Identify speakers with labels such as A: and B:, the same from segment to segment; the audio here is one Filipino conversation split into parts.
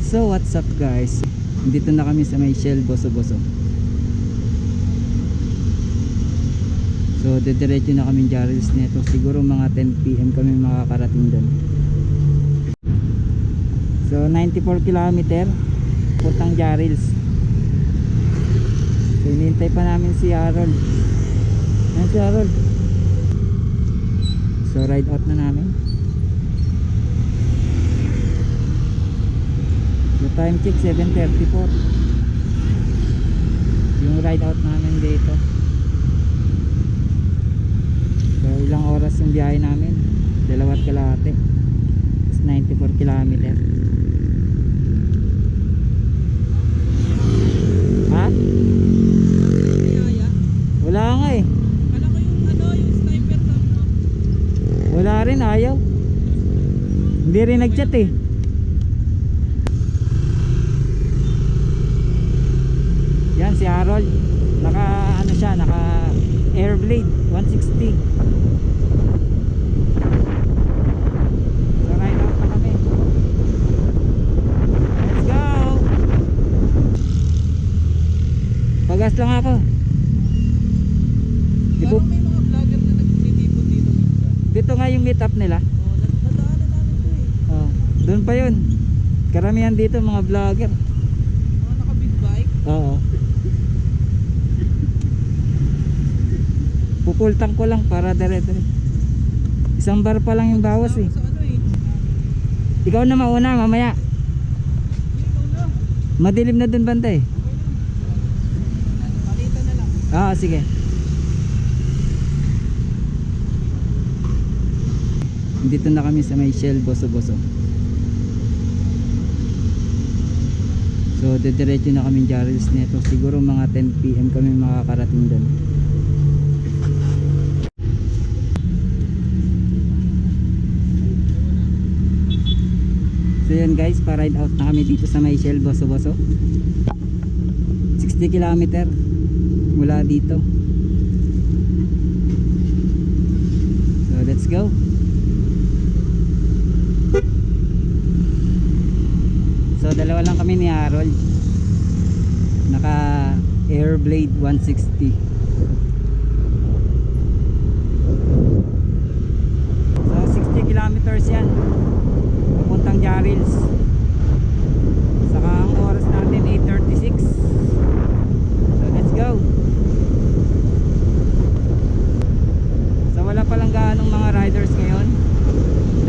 A: So what's up guys, dito na kami sa may Shell Boso-Boso. So didiretso na kami Jarils nito. Siguro mga 10 PM kami makakarating doon. So 94 km puntang Jarils. So hinihintay pa namin si Harold. Ayan si Harold. So ride out na namin. So time check 7:34 yung ride out namin dito. So ilang oras yung biyahe namin? 2 kalahati. It's 94 km. Ha? Wala nga eh.
B: Kala ko yung sniper tam no?
A: Wala rin, ayaw. Hindi rin nag-chat eh. Yan si Harold. Naka ano siya, naka Airblade 160. So ride out na kami. Let's go. Pagas lang ako.
B: Parang may mga vlogger na nagtitipon dito minsan.
A: Dito nga yung meet up nila.
B: Nadaanan namin to eh.
A: Oh, doon pa yun. Karamihan dito mga vlogger.
B: Mga naka big bike.
A: Oo. Pupultang ko lang para dire-dire. Isang bar pa lang yung bawas eh.
B: Sa ano eh.
A: Ikaw na mauna mamaya.
B: Ikaw na.
A: Madilim na dun banda eh.
B: Palitan na lang.
A: Ah, sige. Dito na kami sa may Shell Boso-Boso. So didiretso na kami Jarils nito. Siguro mga 10 PM kami makakarating doon. So yun guys, pa-ride out na kami dito sa may Shell Boso-Boso. 60 km mula dito. So let's go. So dalawa lang kami ni Harold. Naka Airblade 160. So 60 kilometers yan papuntang Jarils. Saka ang oras natin 8:36. So let's go. So wala palang gaanong mga riders ngayon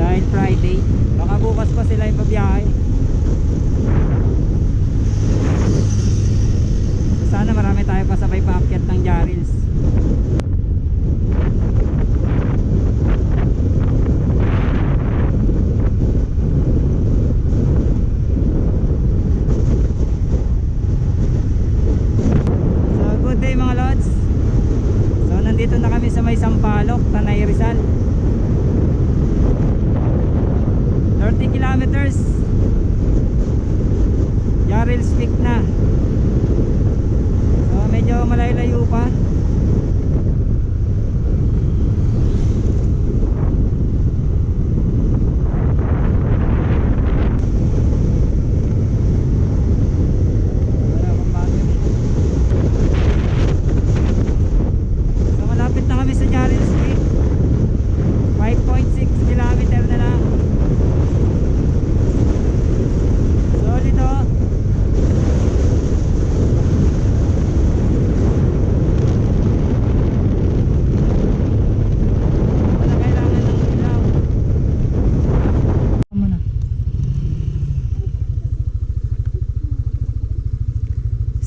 A: dahil Friday. Baka bukas pa sila ipabiyahe. So sana marami tayo pasabay paakyat ng Jarils. Dito na kami sa may Sampaloc, Tanay Rizal. 30 kilometers. Jarils Peak na. So medyo malayo-layo pa.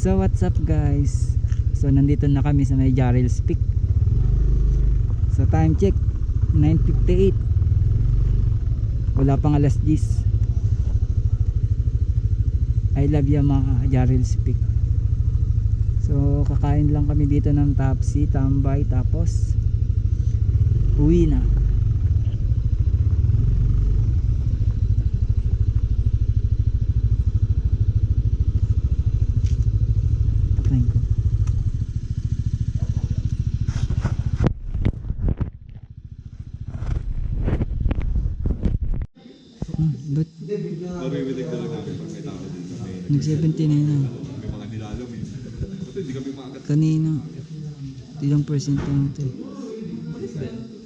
A: So what's up guys, so nandito na kami sa may Jarils Peak. So time check 9:58. Wala pang alas 10. I love Yamaha Jarils Peak. So kakain lang kami dito ng Tapsi, tambay, tapos uwi na.
C: Ba't dinidetect na lang namin pag may tao dito.
A: Nag 17 na yun.
C: May mga nilalam eh. Ito, hindi kami maagat.
A: Kanina. Ilang percent lang ito eh.
B: What is that?